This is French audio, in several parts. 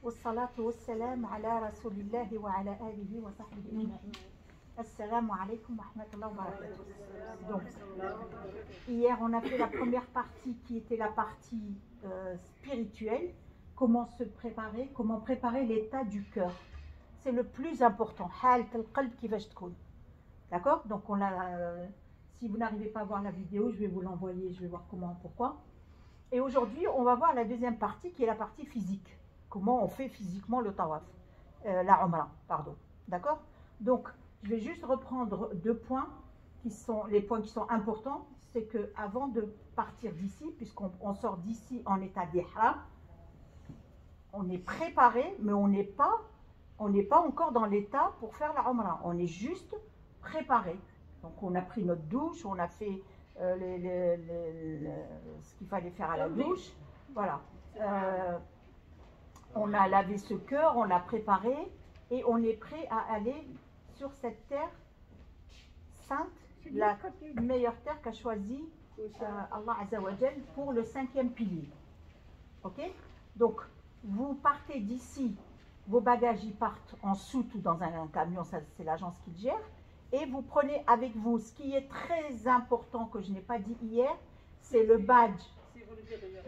والصلاة والسلام على رسول الله وعلى آله وصحبه أجمعين. Assalamu alaikum wa rahmatullahi wa barakatuh. Donc, hier on a fait la première partie qui était la partie spirituelle, comment se préparer, comment préparer l'état du cœur. C'est le plus important. D'accord? Donc on si vous n'arrivez pas à voir la vidéo, je vais vous l'envoyer, je vais voir comment, pourquoi. Et aujourd'hui, on va voir la deuxième partie qui est la partie physique. Comment on fait physiquement le tawaf, la umrah, pardon. D'accord? Donc, je vais juste reprendre deux points qui sont les points qui sont importants. C'est que avant de partir d'ici, puisqu'on sort d'ici en état d'ihram, on est préparé, mais on n'est pas encore dans l'état pour faire la umrah. On est juste préparé. Donc, on a pris notre douche, on a fait ce qu'il fallait faire à la douche. Voilà. On a lavé ce cœur, on l'a préparé et on est prêt à aller sur cette terre sainte, la meilleure terre qu'a choisi Allah Azza wa Jal pour le 5e pilier. Ok? Donc, vous partez d'ici, vos bagages y partent en soute ou dans un camion, ça c'est l'agence qui le gère, et vous prenez avec vous, ce qui est très important que je n'ai pas dit hier, c'est le badge.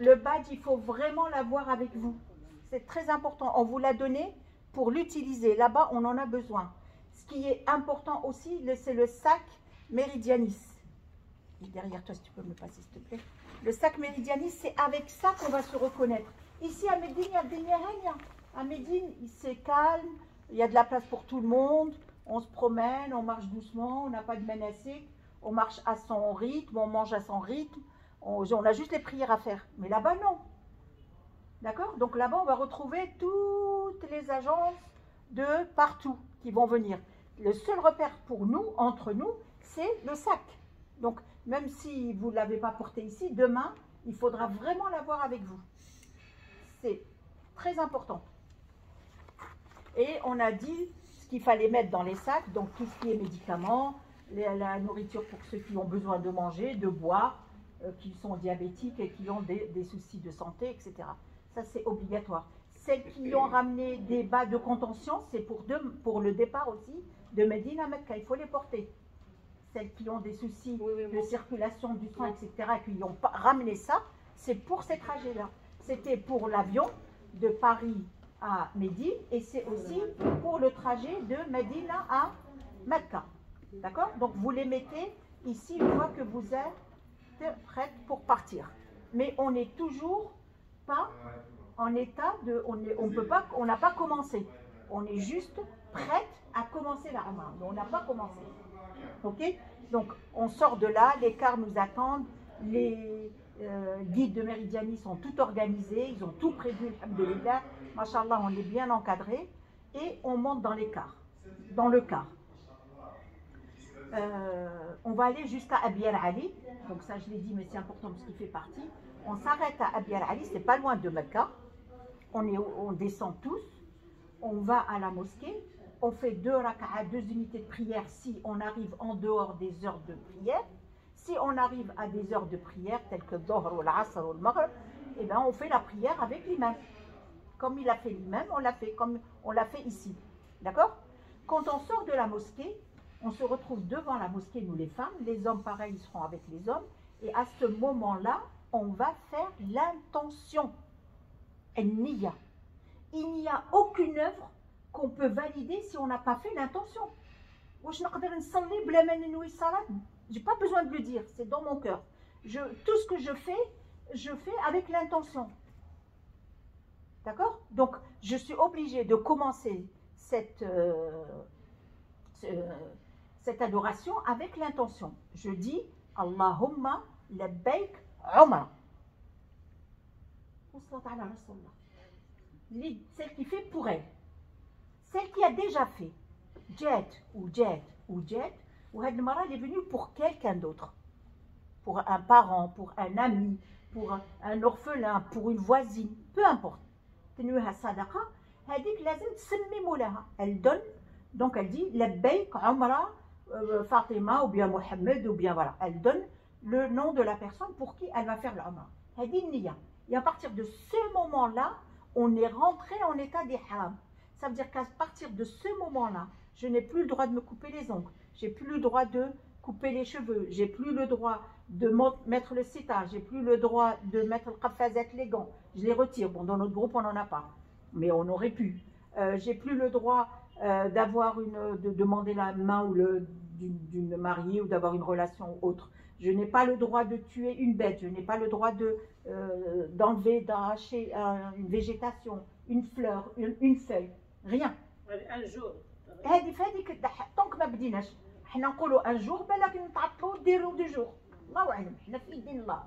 Le badge, il faut vraiment l'avoir avec vous. C'est très important. On vous l'a donné pour l'utiliser. Là-bas, on en a besoin. Ce qui est important aussi, c'est le sac Meridianis. Derrière toi, si tu peux me le passer, s'il te plaît. Le sac Meridianis, c'est avec ça qu'on va se reconnaître. Ici, à Médine, il y a des rien. À Médine, c'est calme. Il y a de la place pour tout le monde. On se promène, on marche doucement. On n'a pas de menacé. On marche à son rythme, on mange à son rythme. On a juste les prières à faire. Mais là-bas, non. D'accord? Donc là-bas, on va retrouver toutes les agences de partout qui vont venir. Le seul repère pour nous, entre nous, c'est le sac. Donc, même si vous ne l'avez pas porté ici, demain, il faudra vraiment l'avoir avec vous. C'est très important. Et on a dit ce qu'il fallait mettre dans les sacs, donc tout ce qui est médicaments, la nourriture pour ceux qui ont besoin de manger, de boire, qui sont diabétiques et qui ont des soucis de santé, etc. Ça, c'est obligatoire. Celles qui ont ramené des bas de contention, c'est pour le départ aussi de Médine à Mecca. Il faut les porter. Celles qui ont des soucis de circulation du sang, etc., et qui ont ramené ça, c'est pour ces trajets-là. C'était pour l'avion de Paris à Médine et c'est aussi pour le trajet de Médine à Mecca. D'accord? Donc, vous les mettez ici une fois que vous êtes prête pour partir. Mais on n'est toujours pas en état de, on n'a pas commencé. On est juste prête à commencer la umrah. Mais on n'a pas commencé. Ok? Donc on sort de là, les cars nous attendent, les guides de Meridianis sont tout organisés, ils ont tout prévu, alhamdoulilah, machallah, on est bien encadré et on monte dans les cars, dans le car. On va aller jusqu'à Abi al-Ali, donc ça je l'ai dit, mais c'est important parce qu'il fait partie. On s'arrête à Abi al-Ali, c'est pas loin de Mecca. On descend tous, on va à la mosquée, on fait 2 raka'a, 2 unités de prière si on arrive en dehors des heures de prière. Si on arrive à des heures de prière telles que Dohr ou l'Asr ou le Maghrib, eh bien on fait la prière avec l'imam. Comme il a fait l'imam, on l'a fait comme on l'a fait ici. D'accord? Quand on sort de la mosquée, on se retrouve devant la mosquée, nous les femmes, les hommes pareil, ils seront avec les hommes, et à ce moment-là, on va faire l'intention. Il n'y a aucune œuvre qu'on peut valider si on n'a pas fait l'intention. Je n'ai pas besoin de le dire, c'est dans mon cœur. Tout ce que je fais avec l'intention. D'accord? Donc, je suis obligée de commencer cette adoration avec l'intention. Je dis Allahumma labbaik umrah. Celle qui fait pour elle. Celle qui a déjà fait. Jet ou jet ou jet. Ou cette mara elle est venue pour quelqu'un d'autre. Pour un parent, pour un ami, pour un orphelin, pour une voisine. Peu importe. Elle donne. Donc elle dit labbaik umrah Fatima ou bien Mohamed ou bien voilà. Elle donne le nom de la personne pour qui elle va faire l'umrah. Elle dit niya. Et à partir de ce moment-là, on est rentré en état d'ihram. Ça veut dire qu'à partir de ce moment-là, je n'ai plus le droit de me couper les ongles, j'ai plus le droit de couper les cheveux, j'ai plus le droit de mettre le sitar, j'ai plus le droit de mettre le qafazat, les gants, je les retire. Bon, dans notre groupe, on n'en a pas, mais on aurait pu. J'ai plus le droit de demander la main ou d'une mariée ou d'avoir une relation autre. Je n'ai pas le droit de tuer une bête, je n'ai pas le droit d'enlever, d'arracher une végétation, une fleur, une feuille, rien. Un jour. طونك ما بديناش حنا نقولوا ان جور بالك نتعطلوا ديروا دو جور الله اعلم حنا في يدين الله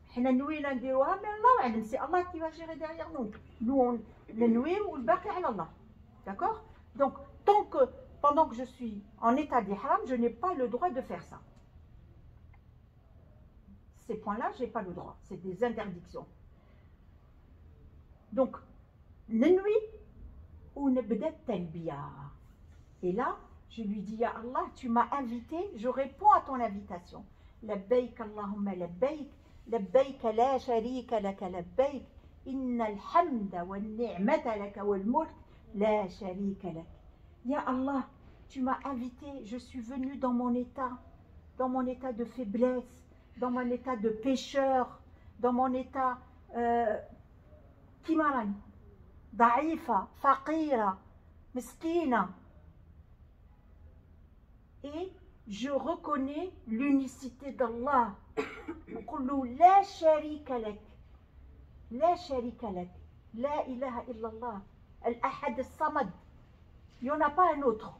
حنا نوينا نديروها مي الله اعلم سي الله كي va gérer derrière nous nous ننوي والباقي على الله d'accord donc pendant que je suis en état d'ihram je n'ai pas le droit de faire ça ces points-là j'ai pas le droit c'est des interdictions donc ننوي ونبدا التلبيه. Et là, je lui dis, Ya Allah, tu m'as invité, je réponds à ton invitation. Labbaik Allahumma labbaik, labbaik la sharika laka labbaik, inna alhamda wa ni'mata laka wal mulk, la sharika lak. Ya Allah, tu m'as invité, je suis venue dans mon état de faiblesse, dans mon état de pécheur, dans mon état kimaran, da'ifa, faqira, miskina. Et je reconnais l'unicité d'Allah. La sharika lak. La sharika lak. La ilaha illallah. Al-ahad al-samad. Il n'y en a pas un autre.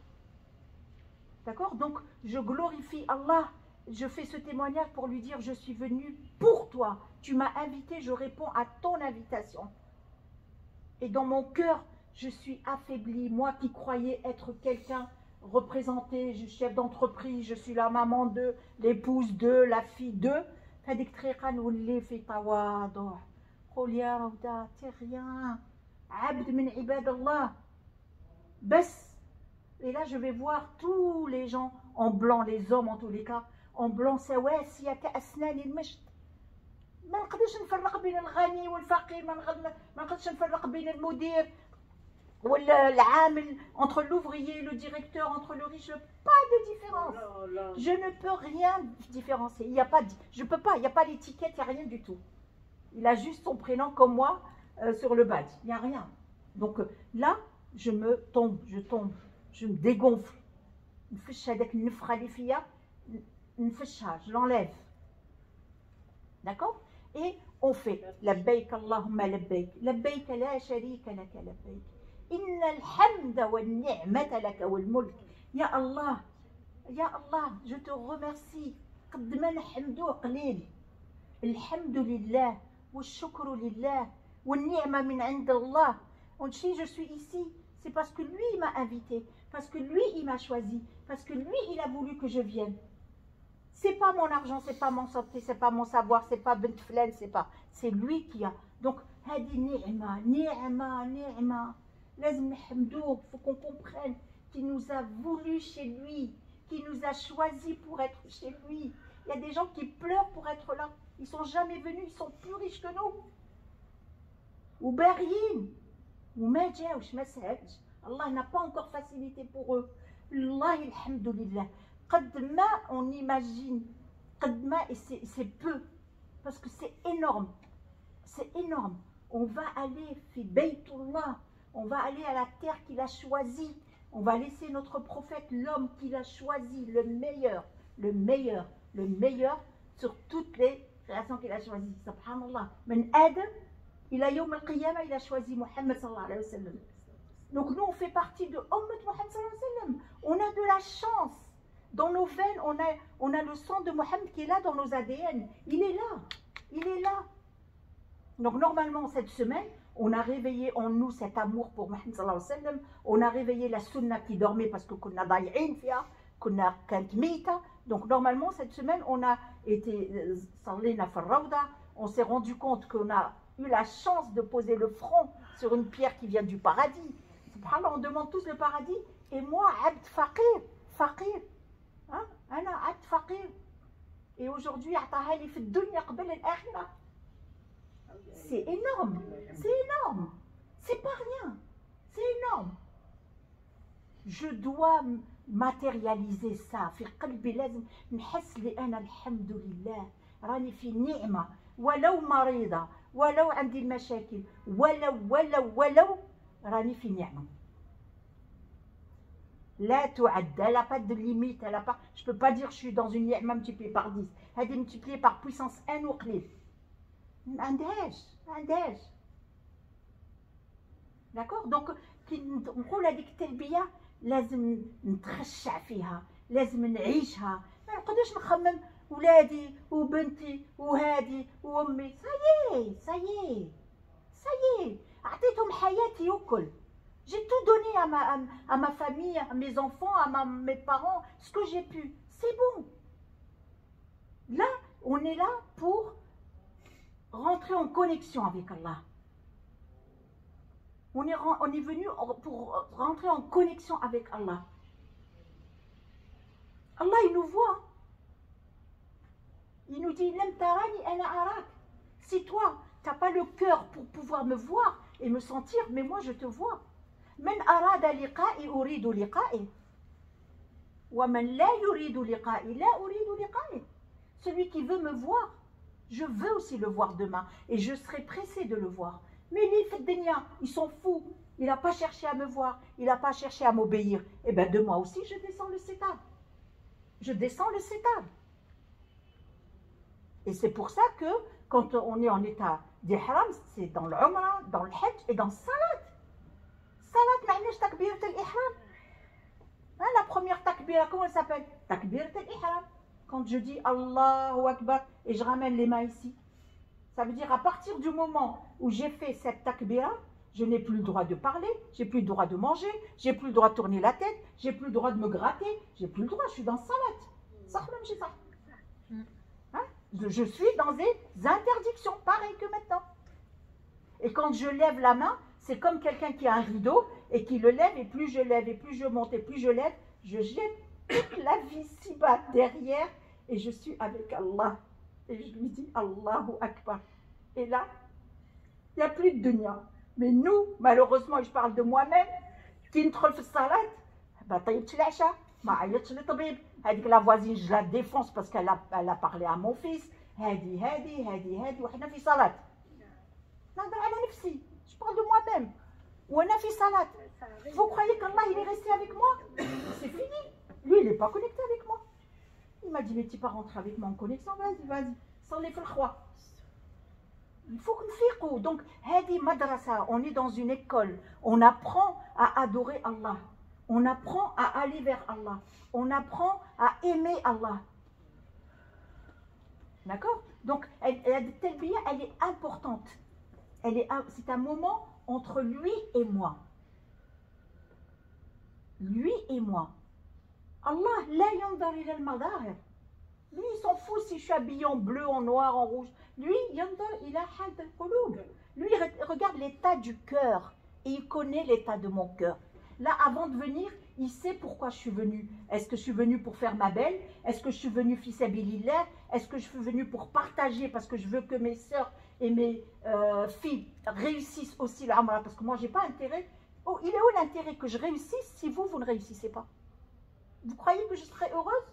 D'accord? Donc, je glorifie Allah. Je fais ce témoignage pour lui dire, je suis venu pour toi. Tu m'as invité, je réponds à ton invitation. Et dans mon cœur, je suis affaiblie. Moi qui croyais être quelqu'un représentée, je suis chef d'entreprise, je suis la maman de, l'épouse de, la fille de. هذيك الطريقة نولي في تواضع. قول يا روضة تي rien. عبد من عباد الله. بس. Et là je vais voir tous les gens en blanc, les hommes en tous les cas, en blanc سواسية كأسنان المشط. ما نقدرش نفرق بين الغني والفقير، ما نقدرش نفرق بين المدير والعامل، entre l'ouvrier, le directeur, entre le riche, pas de différence. Je ne peux rien différencier. Il y a pas, je peux pas. Il n'y a pas l'étiquette, il n'y a rien du tout. Il a juste son prénom comme moi sur le badge. Il n'y a rien. Donc là, je tombe, je me dégonfle. Je l'enlève. D'accord? Et on fait labbaik Allahumma labbaik, labbaik la sharika laka labbaik. إن الحمد والنعمة لك والملك. يا الله يا الله je te remercie. قد ما نحمدوه قليل. الحمد لله والشكر لله والنعمة من عند الله. Si je suis ici, c'est parce que lui il m'a invité, parce que lui il m'a choisi, parce que lui il a voulu que je vienne. C'est pas mon argent, c'est pas mon santé, c'est pas mon savoir, c'est pas bint flan, c'est lui qui a. Donc هذه نعمة. لازم نحمدوه, faut qu'on comprenne qu'il nous a voulu chez lui, qu'il nous a choisi pour être chez lui. Il y a des gens qui pleurent pour être là. Ils sont jamais venus, ils sont plus riches que nous. Ou باغيين وما جاوش ما سهلش. Allah n'a pas encore facilité pour eux. Allah alhamdoulilah. قد ما on imagine, قد ما et c'est peu parce que c'est énorme. C'est énorme. On va aller fi Baytullah. On va aller à la terre qu'il a choisie. On va laisser notre prophète, l'homme qu'il a choisi, le meilleur sur toutes les créations qu'il a choisies. Subhanallah. Men Adam, il a Yawm al-Qiyamah, il a choisi Muhammad sallallahu alayhi wa sallam. Donc nous, on fait partie de Ummat Muhammad sallallahu alayhi wa sallam. On a de la chance. Dans nos veines, on a le sang de Muhammad qui est là dans nos ADN. Il est là. Donc normalement, cette semaine, on a réveillé en nous cet amour pour Muhammad sallallahu alayhi wa sallam. On a réveillé la sunna qui dormait parce que kunna dayi'in fiha, kunna kant mita. Donc normalement cette semaine on a été sallina fi rawda. On s'est rendu compte qu'on a eu la chance de poser le front sur une pierre qui vient du paradis. Subhanallah, on demande tous le paradis. Et moi, abd faqir. Hein? Ana abd faqir. Et aujourd'hui, a'taha li fi dunya qabla al-akhirah. C'est énorme, C'est pas rien, c'est énorme. Je dois matérialiser ça في قلبي لازم نحس لي أنا الحمد لله راني في نعمة ولو مريضة ولو عندي المشاكل ولو راني في نعمة لا تعد elle n'a pas de limite elle a pas je peux pas dire je suis dans une نعمة multipliée par 10 هذه multipliée par puissance 1 وقليل ما عندهاش d'accord donc كي نقول هذيك التلبية لازم نتخشع فيها لازم نعيشها ما نقدرش نخمم ولادي وبنتي وهادي وامي سايي اعطيتهم حياتي وكل j'ai tout donné à ma famille à mes enfants à mes parents ce que j'ai pu c'est bon là on est là pour rentrer en connexion avec Allah. On est venu pour rentrer en connexion avec Allah. Allah, il nous voit. Il nous dit, si toi, tu n'as pas le cœur pour pouvoir me voir et me sentir, mais moi, je te vois. من أراد لقائي أريد لقائي ومن لا يريد لقائي لا أريد لقائي. Celui qui veut me voir, je veux aussi le voir demain et je serai pressé de le voir. Mais les Fedenia, ils sont fous. Il n'a pas cherché à me voir, il n'a pas cherché à m'obéir. Eh bien, de moi aussi, je descends le sétab. Je descends le sétab. Et c'est pour ça que quand on est en état d'ihram, c'est dans le Umrah, dans le Hajj et dans le Salat. Salat, معناش takbirat al-ihram. La première takbira, comment elle s'appelle? Takbirat al-ihram. Quand je dis Allahu Akbar et je ramène les mains ici. Ça veut dire à partir du moment où j'ai fait cette takbira, je n'ai plus le droit de parler, j'ai plus le droit de manger, j'ai plus le droit de tourner la tête, j'ai plus le droit de me gratter, j'ai plus le droit, je suis dans salat. Ça, même chez ça. Hein? Je suis dans des interdictions, pareil que maintenant. Et quand je lève la main, c'est comme quelqu'un qui a un rideau et qui le lève, et plus je lève, et plus je monte, et plus je lève, je jette toute la vie si bas derrière, et je suis avec Allah. Et je lui dis Allahu Akbar. Et là, il n'y a plus de dunya. Mais nous, malheureusement, et je parle de moi-même, qui ندخل في الصلاة ما طيبتش العشاء ما عيطتش للطبيب هذيك la voisine je la défonce parce qu'elle a parlé à mon fils هذه وحنا في صلاة نهضر على نفسي je parle de moi-même وانا في صلاة vous croyez qu'Allah il est resté avec moi c'est fini lui il n'est pas connecté avec moi il m'a dit mais tu pas rentrer avec moi en connexion vas-y صلي في الخوا. Il faut que nous fassions. Donc, hadi madrasa, on est dans une école. On apprend à adorer Allah. On apprend à aller vers Allah. On apprend à aimer Allah. D'accord? Donc, la talbiya, elle est importante. C'est un moment entre lui et moi. Lui et moi. Allah, la yandar ila al-madahir. Lui, il s'en fout si je suis habillée en bleu, en noir, en rouge. Lui, il a had al-qulub. Lui, il regarde l'état du cœur et il connaît l'état de mon cœur. Là, avant de venir, il sait pourquoi je suis venue. Est-ce que je suis venue pour faire ma belle? Est-ce que je suis venue fi sabilillah? Est-ce que je suis venue pour partager parce que je veux que mes sœurs et mes filles réussissent aussi l'Umrah? Parce que moi, je n'ai pas intérêt. Oh, il est où l'intérêt que je réussisse si vous ne réussissez pas? Vous croyez que je serai heureuse?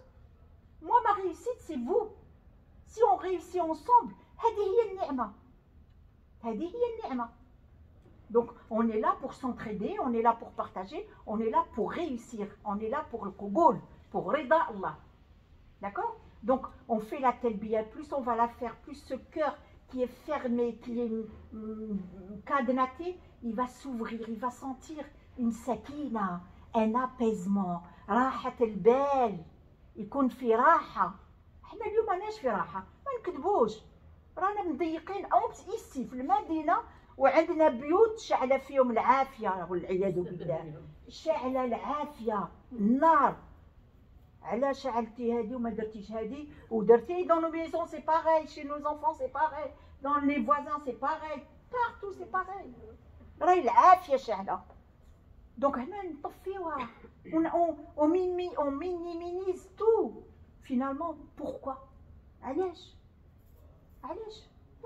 Moi, ma réussite, c'est vous. Si on réussit ensemble, donc, on est là pour s'entraider, on est là pour partager, on est là pour réussir, on est là pour le Qubul, pour Rida Allah. D'accord? Donc, on fait la talbiya, plus on va la faire, plus ce cœur qui est fermé, qui est cadenaté, il va s'ouvrir, il va sentir une sakina, un apaisement, rahat al-bal. يكون في راحة. احنا اليوم ماناش في راحة، ما نكذبوش، رانا مضيقين أو متئسين في المدينة وعندنا بيوت شعلة فيهم العافية والعياذ بالله، شعلة العافية، النار. علاش شعلتي هذه وما درتيش هذه ودرتي dans nos maisons c'est pareil, chez nos enfants c'est pareil, dans les voisins c'est pareil, partout c'est pareil. راهي العافية شعلة. Donc, on minimise tout. Finalement, pourquoi? علاش؟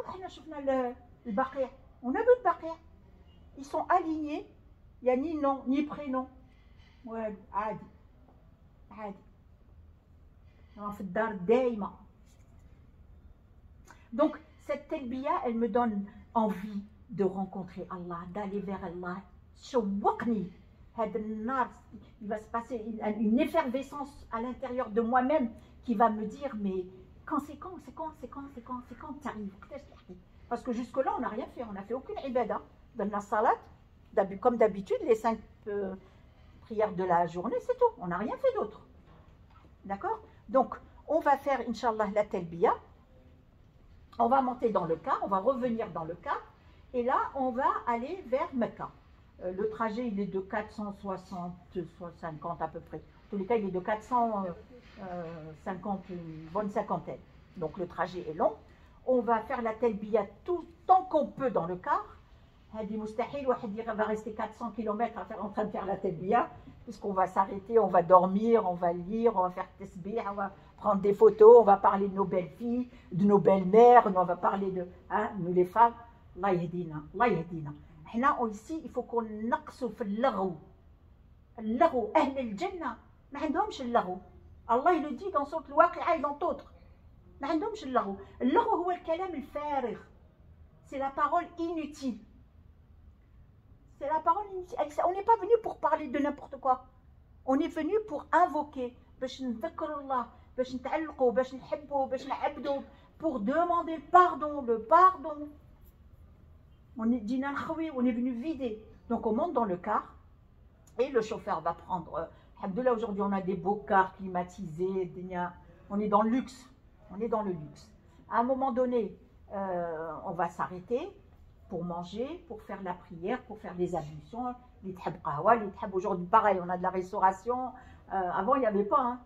حنا شفنا البقيع. On a vu le baqi'. ils sont alignés, il n'y a ni nom, ni prénom. Ouais, عادي. Donc, cette telbiya, elle me donne envie de rencontrer Allah, d'aller vers Allah. Il va se passer une effervescence à l'intérieur de moi-même qui va me dire, mais quand tu arrives? Parce que jusque-là, on n'a rien fait, on n'a fait aucune ibada. Dans la salat, comme d'habitude, les 5 prières de la journée, c'est tout. On n'a rien fait d'autre. D'accord? Donc, on va faire, Inch'Allah, la telbiya. On va monter dans le car, on va revenir dans le car. Et là, on va aller vers Mecca. Le trajet, il est de 460, 50 à peu près. En tous les cas, il est de 450, une bonne cinquantaine. Donc, le trajet est long. On va faire la telbiya tout tant qu'on peut dans le car. Hadi mustahil, on va rester 400 km en train de faire la telbiya, puisqu'on va s'arrêter, on va dormir, on va lire, on va faire tasbih, on va prendre des photos, on va parler de nos belles filles, de nos belles-mères, on va parler de nous les femmes. Allah yahdina, Allah yahdina. Ici, il faut qu'on naqsu fi al-laghu. Al-laghu, ahl al-jannah, ma عندهمش اللغو. Allah il le dit dans son Waqi'a et dans d'autres. ما عندهمش اللغو. اللغو هو الكلام الفارغ. C'est la parole inutile. C'est la parole inutile. On n'est pas venu pour parler de n'importe quoi. On est venu pour invoquer. باش نذكر الله, باش نتعلقوا, باش نحبوا, باش نعبدوا, pour demander le pardon. On est venu vider. Donc on monte dans le car et le chauffeur va prendre. Alhamdoulilah, aujourd'hui on a des beaux cars climatisés. On est dans le luxe. À un moment donné, on va s'arrêter pour manger, pour faire la prière, pour faire des ablutions. Aujourd'hui, pareil, on a de la restauration. Avant, il n'y avait pas. Hein.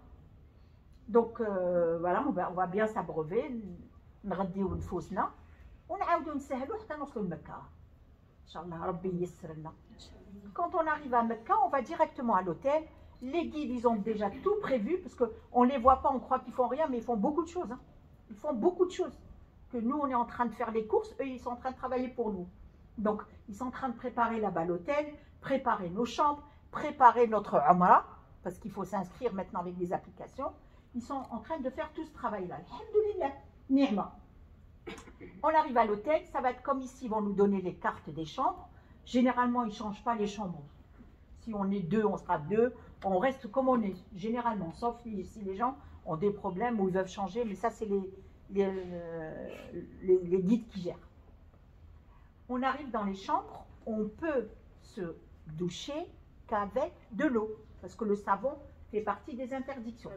Donc voilà, on va bien s'abreuver. نغديو نفوسنا ونعاودو نسهلو حتى نوصلو لمكة. إن شاء الله ربي ييسر لنا. Quand on arrive à Mecca, on va directement à l'hôtel. Les guides, ils ont déjà tout prévu, parce qu'on ne les voit pas, on croit qu'ils font rien, mais ils font beaucoup de choses. Hein. Ils font beaucoup de choses. Que nous, on est en train de faire les courses, eux, ils sont en train de travailler pour nous. Donc, ils sont en train de préparer là-bas l'hôtel, préparer nos chambres, préparer notre Umrah, parce qu'il faut s'inscrire maintenant avec des applications. Ils sont en train de faire tout ce travail-là. Alhamdoulilah, ni'ma. On arrive à l'hôtel, ça va être comme ici, ils vont nous donner les cartes des chambres. Généralement, ils ne changent pas les chambres. Si on est 2, on sera 2. On reste comme on est, généralement. Sauf si les gens ont des problèmes où ils veulent changer. Mais ça, c'est les guides qui gèrent. On arrive dans les chambres, on peut se doucher qu'avec de l'eau. Parce que le savon fait partie des interdictions.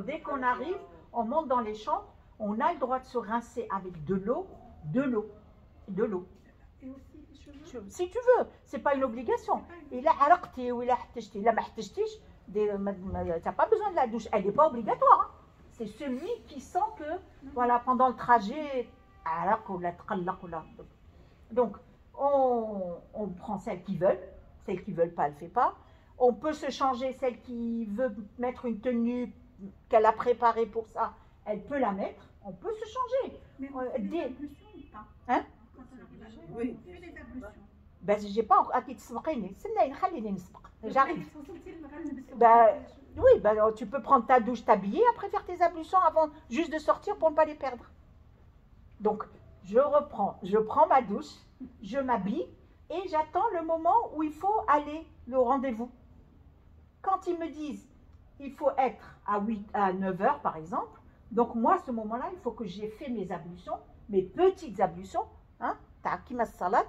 Dès qu'on arrive, on monte dans les chambres, on a le droit de se rincer avec de l'eau. Si tu veux, c'est pas une obligation. Et là, tu n'as pas besoin de la douche, elle n'est pas obligatoire. Hein. C'est celui qui sent que, voilà, pendant le trajet, donc on prend celles qui veulent pas, elle ne fait pas. On peut se changer, celle qui veut mettre une tenue qu'elle a préparée pour ça, elle peut la mettre, on peut se changer. Mais on fait des ablutions ou pas? Hein? Oui, on fait des ablutions. Ben, j'ai pas encore. J'arrive. Oui, ben, tu peux prendre ta douche, t'habiller, après faire tes ablutions avant juste de sortir pour ne pas les perdre. Donc, je prends ma douche, je m'habille et j'attends le moment où il faut aller au rendez-vous. Quand ils me disent il faut être à 9 heures par exemple, donc moi à ce moment-là, il faut que j'ai fait mes ablutions, mes petites ablutions, hein, ta'akima salat,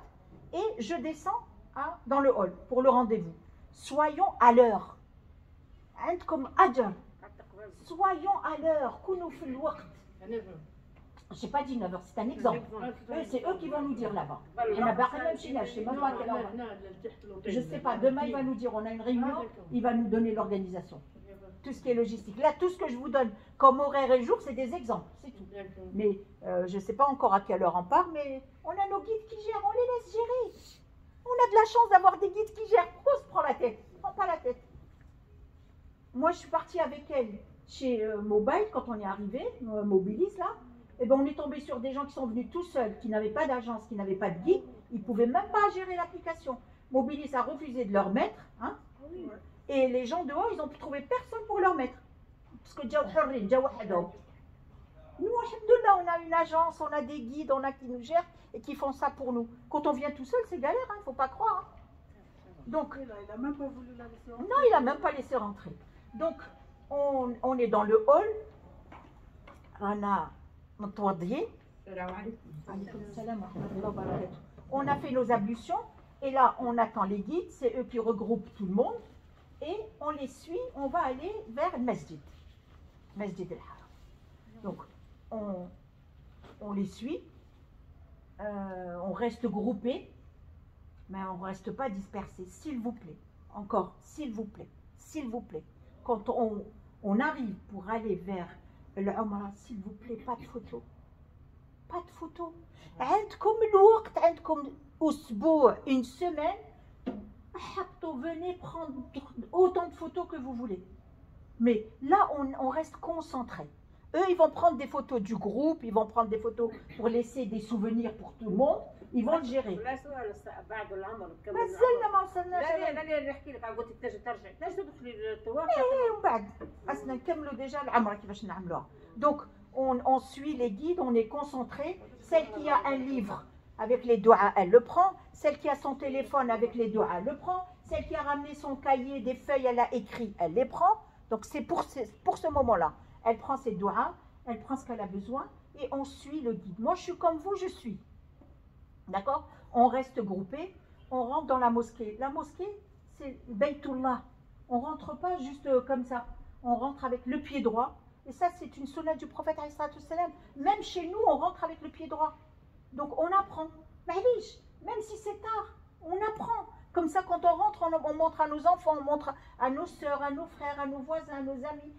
et je descends dans le hall pour le rendez-vous. Soyons à l'heure. Comme ajr. Soyons à l'heure. Je n'ai pas dit 9h, c'est un exemple. C'est eux qui vont nous dire là-bas. Je ne sais pas, demain il va nous dire, on a une réunion, il va nous donner l'organisation. Tout ce qui est logistique. Là, tout ce que je vous donne comme horaire et jour, c'est des exemples, c'est tout. Mais je ne sais pas encore à quelle heure on part, mais on a nos guides qui gèrent, on les laisse gérer. On a de la chance d'avoir des guides qui gèrent. Pourquoi on se prend la tête? Prends pas la tête. Moi, je suis partie avec elle chez Mobile quand on est arrivé, Mobilis là. Et bien on est tombé sur des gens qui sont venus tout seuls, qui n'avaient pas d'agence, qui n'avaient pas de guide, ils ne pouvaient même pas gérer l'application. Mobilis a refusé de leur mettre, hein, et les gens dehors, ils n'ont trouvé personne pour leur mettre. Parce que nous, alhamdoulilah, on a une agence, on a des guides, on a qui nous gèrent et qui font ça pour nous. Quand on vient tout seul, c'est galère, il ne faut pas croire. Hein. Donc, il n'a même pas voulu la laisser rentrer. Non, il n'a même pas laissé rentrer. Donc, on est dans le hall. On a fait nos ablutions. Et là, on attend les guides. C'est eux qui regroupent tout le monde. Et on les suit. On va aller vers le masjid. Masjid al-Haram. Donc, on les suit. On reste groupés. Mais on ne reste pas dispersés, s'il vous plaît. Encore, s'il vous plaît, s'il vous plaît. Quand on arrive pour aller vers l'Umrah, s'il vous plaît, pas de photos. Pas de photos. عندكم الوقت, عندكم أسبوع, une semaine, venez prendre autant de photos que vous voulez. Mais là, on reste concentré. Eux, ils vont prendre des photos du groupe, ils vont prendre des photos pour laisser des souvenirs pour tout le monde. Ils vont le gérer. بعد العمر مازلنا ما وصلناش. لا نحكي لك قلت لك ترجع تنجم تدخلي التوافق. ومن بعد خاصنا نكملوا ديجا العمره كيفاش نعملوها. Donc on suit les guides, on est concentré. Celle qui a un livre avec les doigts, elle le prend. Celle qui a son téléphone avec les doigts, elle le prend. Celle qui a ramené son cahier, des feuilles, elle a écrit, elle les prend. Donc c'est pour ce moment-là. Elle prend ses doigts, elle prend ce qu'elle a besoin et on suit le guide. Moi, je suis comme vous, je suis. D'accord? On reste groupé, on rentre dans la mosquée. La mosquée, c'est Baytullah. On ne rentre pas juste comme ça. On rentre avec le pied droit. Et ça, c'est une sunna du prophète. Même chez nous, on rentre avec le pied droit. Donc, on apprend. Même si c'est tard, on apprend. Comme ça, quand on rentre, on montre à nos enfants, on montre à nos sœurs, à nos frères, à nos voisins, à nos amis.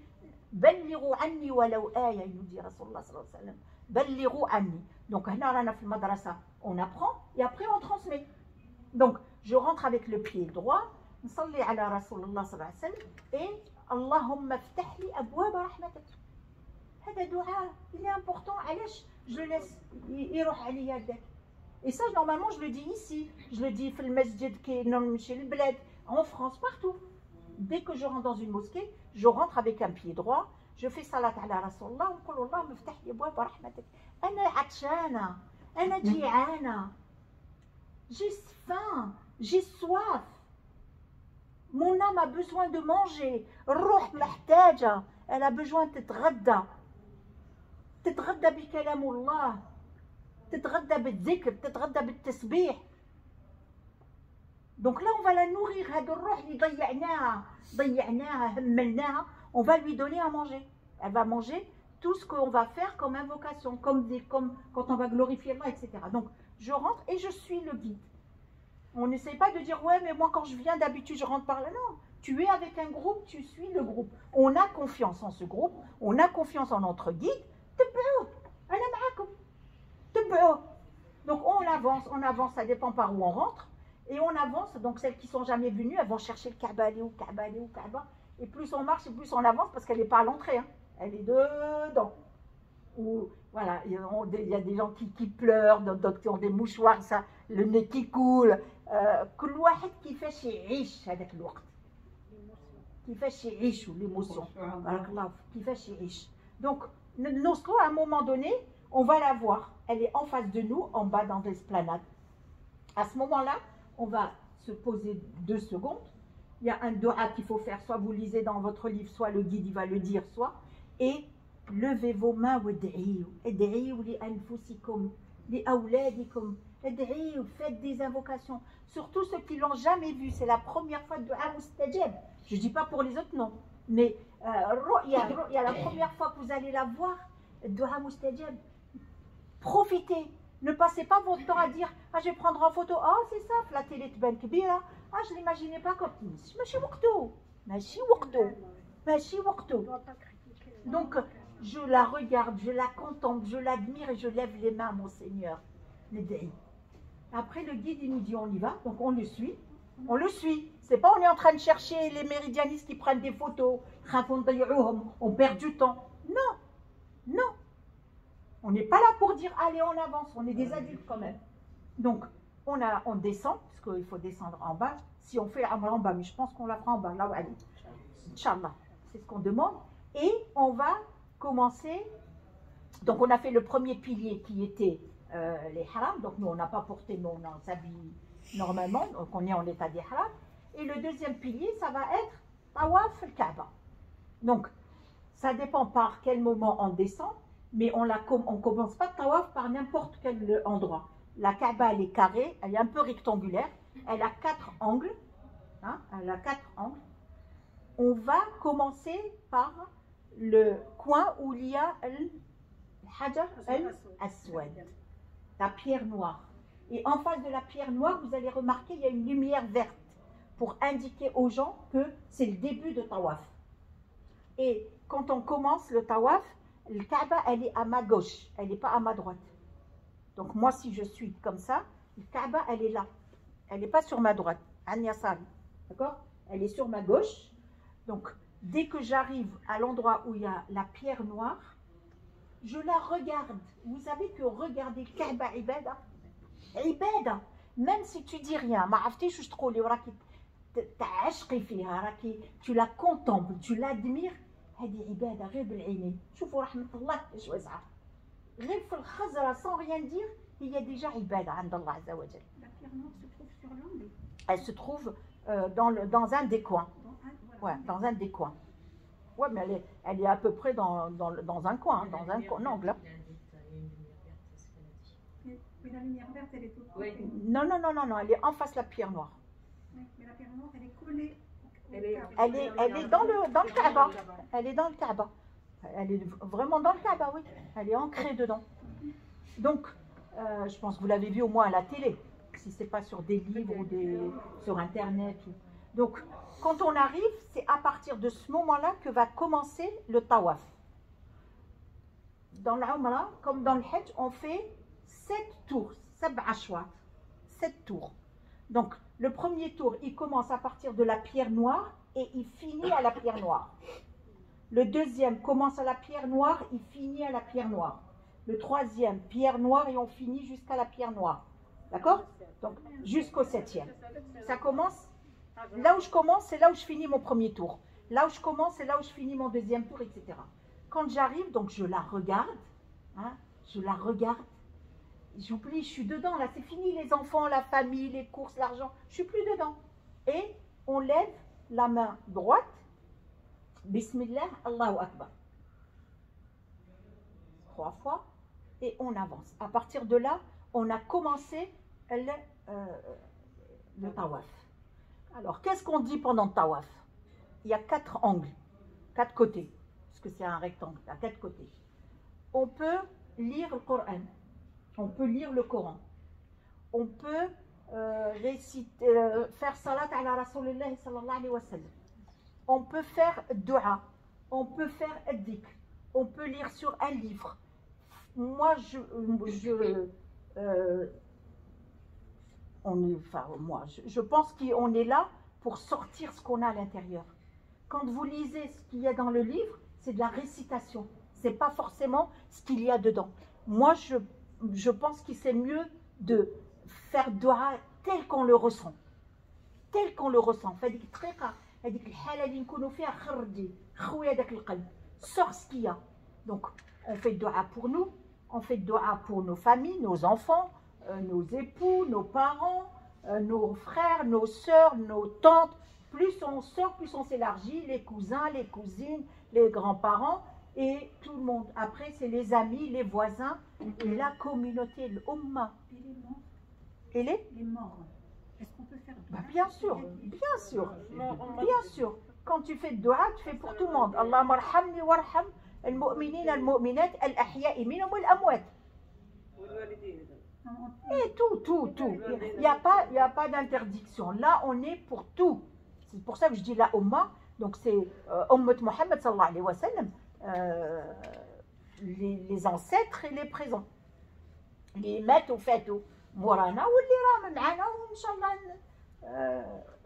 بلغوا عني ولو آية, il nous dit Rasulullah sallallahu alayhi wa sallam. بلغوا عني. Donc, on apprend et après on transmet. Donc, je rentre avec le pied droit, نصلي على رسول الله صلى الله عليه وسلم et اللهم افتح لي أبواب رحمتك. هذا دعاء, il est important. علاش je le laisse يروح عليا هكذاك. Et ça, normalement, je le dis ici. Je le dis في المسجد كي نمشي للبلاد, en France, partout. Dès que je rentre dans une mosquée, je rentre avec un pied droit, je fais salat ala Rasulullah, ونقول اللهم افتح لي أبواب رحمتك. أنا عطشانة, أنا جيعانة, j'ai faim, j'ai soif. Mon âme a besoin de manger. الروح محتاجة, elle a besoin de تتغدى. تتغدى بكلام الله, تتغدى بالذكر, تتغدى بالتسبيح. Donc là, on va la nourrir, on va lui donner à manger. Elle va manger tout ce qu'on va faire comme invocation, comme quand on va glorifier Allah, etc. Donc, je rentre et je suis le guide. On n'essaie pas de dire, ouais, mais moi, quand je viens, d'habitude, je rentre par là. Non, tu es avec un groupe, tu suis le groupe. On a confiance en ce groupe, on a confiance en notre guide. Donc, on avance, ça dépend par où on rentre. Et on avance, donc celles qui ne sont jamais venues, elles vont chercher le Kaaba, aller où Kaaba, aller où Kaaba. Et plus on marche, et plus on avance, parce qu'elle n'est pas à l'entrée, hein. Elle est dedans. Ou, voilà, il y a des gens qui pleurent, d'autres qui ont des mouchoirs, ça, le nez qui coule. كل واحد كيفاش يعيش هذاك الوقت. كيفاش يعيشوا l'émotion. بارك الله كيفاش يعيش. Donc, Noslo, à un moment donné, on va la voir. Elle est en face de nous, en bas dans l'esplanade. À ce moment-là, on va se poser 2 secondes. Il y a un dua qu'il faut faire, soit vous lisez dans votre livre, soit le guide il va le dire, soit. Et levez vos mains, ادعيوا لأنفسكم لأولادكم, faites des invocations. Surtout ceux qui ne l'ont jamais vu, c'est la première fois de dua mustajab. Je ne dis pas pour les autres, non. Mais il y a la première fois que vous allez la voir, dua mustajab. Profitez. Ne passez pas votre temps à dire « Ah, je vais prendre en photo. Ah, c'est ça, la télé de Ben Kbira. Ah, je ne l'imaginais pas comme ça. Machi wakto. Donc, je la regarde, je la contemple, je l'admire et je lève les mains, mon Seigneur. Après, le guide, il nous dit on y va. Donc, on le suit. On le suit. C'est pas on est en train de chercher les méridianistes qui prennent des photos. On perd du temps. Non. Non. On n'est pas là pour dire allez on avance, on est des adultes quand même. Donc on descend, parce qu'il faut descendre en bas. Si on fait la Umrah en bas, mais je pense qu'on la fera en bas, là où elle est. Inch'Allah, c'est ce qu'on demande. Et on va commencer. Donc on a fait le premier pilier qui était les haram. Donc nous on n'a pas porté, mais on s'habille normalement, donc on est en état d'ihram. Et le deuxième pilier, ça va être tawaf al-Kaaba. Donc ça dépend par quel moment on descend, mais on ne commence pas de tawaf par n'importe quel endroit. La Kaaba, elle est carrée, elle est un peu rectangulaire, elle a 4 angles. Hein, elle a 4 angles. On va commencer par le coin où il y a al-Hajar al-Aswad, la pierre noire. Et en face de la pierre noire, vous allez remarquer, il y a une lumière verte pour indiquer aux gens que c'est le début de tawaf. Et quand on commence le tawaf, le Kaaba, elle est à ma gauche, elle n'est pas à ma droite. Donc moi, si je suis comme ça, le Kaaba, elle est là. Elle n'est pas sur ma droite. D'accord? Elle est sur ma gauche. Donc, dès que j'arrive à l'endroit où il y a la pierre noire, je la regarde. Vous savez que regarder Kaaba Ibada, Ibada, même si tu dis rien, tu la contemples, tu l'admires, هذه عبادة غير بالعينين. شوفوا رحمة الله ايش واسعة. غير في الخزرة sans rien dire, il y a déjà عبادة عند الله عز وجل. La pierre noire se trouve sur l'angle. Elle se trouve dans un des coins. Ouais, dans un des coins. Ouais, mais elle est à peu près dans un coin, hein, dans un angle. Mais la lumière verte, elle est tout Oui. Non, elle est en face de la pierre noire. Oui, mais la pierre noire, elle est collée. Elle est Elle est dans le Kaaba. Elle est dans le Kaaba. Elle est vraiment dans le Kaaba, oui. Elle est ancrée dedans. Donc, je pense que vous l'avez vu au moins à la télé, si ce n'est pas sur des livres ou sur Internet. Donc, quand on arrive, c'est à partir de ce moment-là que va commencer le tawaf. Dans l'Umrah, comme dans le Hajj, on fait 7 tours, 7 tours. Donc, le premier tour, il commence à partir de la pierre noire et il finit à la pierre noire. Le deuxième commence à la pierre noire, il finit à la pierre noire. Le troisième, pierre noire et on finit jusqu'à la pierre noire. D'accord? Donc, jusqu'au 7e. Ça commence, là où je commence, c'est là où je finis mon premier tour. Là où je commence, c'est là où je finis mon deuxième tour, etc. Quand j'arrive, donc je la regarde, hein, j'oublie, je suis dedans, là, c'est fini les enfants, la famille, les courses, l'argent, je suis plus dedans. Et on lève la main droite, Bismillah, Allahu Akbar. 3 fois, et on avance. À partir de là, on a commencé le tawaf. Alors, qu'est-ce qu'on dit pendant le tawaf? Il y a 4 angles, 4 côtés, parce que c'est un rectangle, à 4 côtés. On peut lire le Coran. On peut lire le Coran. On peut faire salat ala Rasulullah sallallahu alayhi wa sallam. On peut faire dua. On peut faire dhikr. On peut lire sur un livre. Moi, je pense qu'on est là pour sortir ce qu'on a à l'intérieur. Quand vous lisez ce qu'il y a dans le livre, c'est de la récitation. Ce n'est pas forcément ce qu'il y a dedans. Moi, je pense qu'il c'est mieux de faire dua tel qu'on le ressent. Tel qu'on le ressent. Sors ce qu'il y a. Donc, on fait dua pour nous, on fait dua pour nos familles, nos enfants, nos époux, nos parents, nos frères, nos sœurs, nos tantes. Plus on sort, plus on s'élargit, les cousins, les cousines, les grands-parents et tout le monde. Après, c'est les amis, les voisins et la communauté, l'umma. Et les morts. Est-ce qu'on peut faire bien sûr, bien sûr, bien sûr. Quand tu fais dua, tu fais pour tout le monde. Allahumma arhamni warham al-mu'minina al-mu'minat al-ahya'i minhum wal-amwat. Et tout. Il n'y a pas d'interdiction. Là, on est pour tout. C'est pour ça que je dis la umma. Donc, c'est Ummat Muhammad sallallahu alayhi wa sallam. Les ancêtres et les présents. Les ماتوا فاتوا مورانا واللي راه معنا وان شاء الله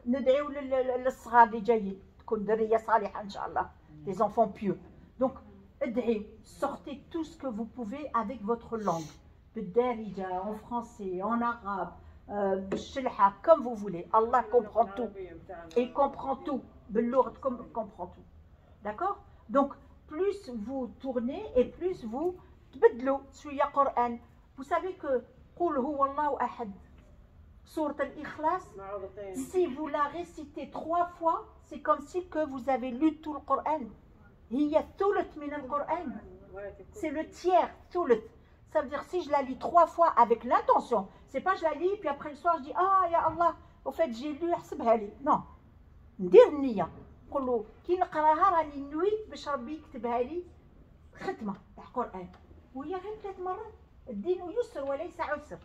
ندعيو للصغار اللي جايين تكون ذريه صالحه ان شاء الله. Des enfants pieux. Donc, sortez tout ce que vous pouvez avec votre langue. En français, en arabe, comme vous voulez. Allah comprend tout. Il comprend tout. Comprend tout. D'accord? Donc, plus vous tournez et plus vous tbedlou suya Coran. Vous savez que Qul huwa Allahu ahad, Sourate al-Ikhlas, si vous la récitez 3 fois, c'est comme si que vous avez lu tout le Coran. Hiya thuluth min al-Coran. C'est le tiers, thuluth. Ça veut dire si je la lis 3 fois avec l'intention, c'est pas je la lis puis après le soir je dis ah ya Allah, au fait j'ai lu حسبها لي. Non. ندير النية. نقول له كي نقراها راني نويت باش ربي يكتبها لي ختمة تاع القرآن. وهي غير 3 مرات. الدين يسر وليس عسر.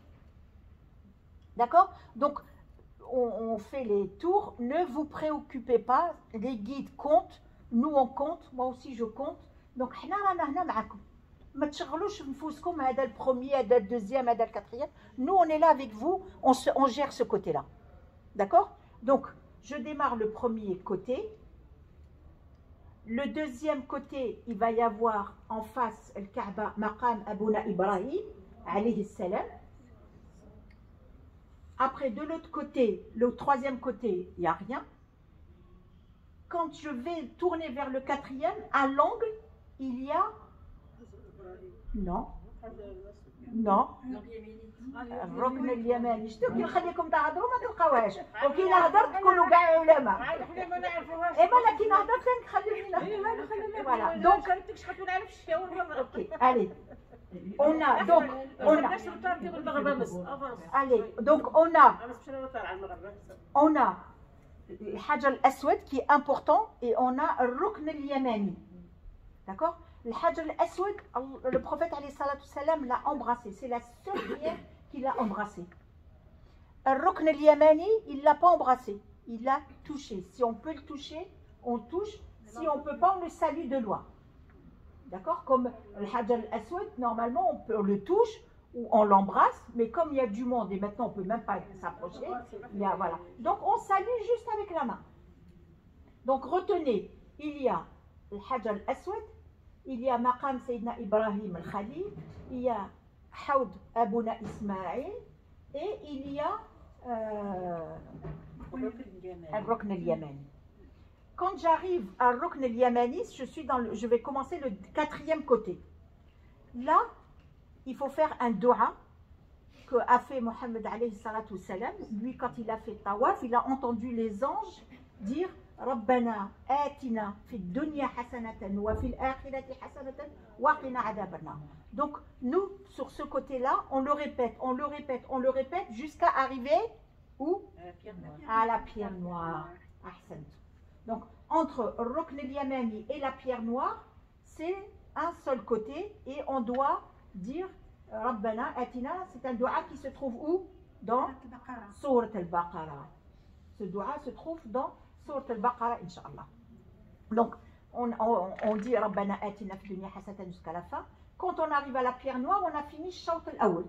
D'accord? Donc on fait les tours, ne vous préoccupez pas, les guides comptent, nous on compte, moi aussi je compte. Donc حنا رانا هنا معكم. ما تشغلوش نفوسكم هذا البروميير هذا الدوزيام هذا الكاتريام. Nous on est là avec vous, on gère ce côté-là. D'accord? Donc je démarre le premier côté. Le deuxième côté, il va y avoir en face le Kaaba Maqam Abouna Ibrahim alayhi salam. Après de l'autre côté, le troisième côté, il n'y a rien. Quand je vais tourner vers le quatrième, à l'angle, il y a non. الركن اليماني شتو كي نخليكم تهضروا ما تلقاوهاش وكي نهضر تكونوا كاع علماء ايوا كي نهضر خليني فوالا دونك اوكي allez on a الحجر الاسود qui est important et on a الركن اليماني. D'accord? Le Hajar al-Aswad, le prophète l'a embrassé. C'est la seule prière qu'il a embrassée. Le Rukn al-Yamani, il ne l'a pas embrassé. Il l'a touché. Si on peut le toucher, on touche. Si on ne peut pas, on le salue de loin. D'accord? Comme le Hajar al-Aswad, normalement, on le touche ou on l'embrasse. Mais comme il y a du monde et maintenant on ne peut même pas s'approcher, voilà. Donc on salue juste avec la main. Donc retenez, il y a le Hajar al-Aswad, il y a Maqam Sayyidina Ibrahim al-Khalil, il y a Hawd Abouna Ismaïl et il y a Al-Rukn al-Yamani. Quand j'arrive à Rukn al-Yamani, je vais commencer le quatrième côté. Là, il faut faire un dua que a fait Mohammed alayhi salatu salam. Lui, quand il a fait tawaf, il a entendu les anges dire ربنا آتنا في الدنيا حسنة وفي الآخرة حسنة وقنا عذاب النار. Donc nous sur ce côté-là, on le répète jusqu'à arriver où? À la pierre noire. Donc entre Rukn al-Yamani et la pierre noire, c'est un seul côté et on doit dire Rabbana Atina, c'est un dua qui se trouve où? Dans Sourate al-Baqarah. Ce dua se trouve dans Sourate al-Baqarah, Inch'Allah. Donc, on dit Rabbana atina fid dunya hasanatan jusqu'à la fin. Quand on arrive à la pierre noire, on a fini Shawt al-Awwal.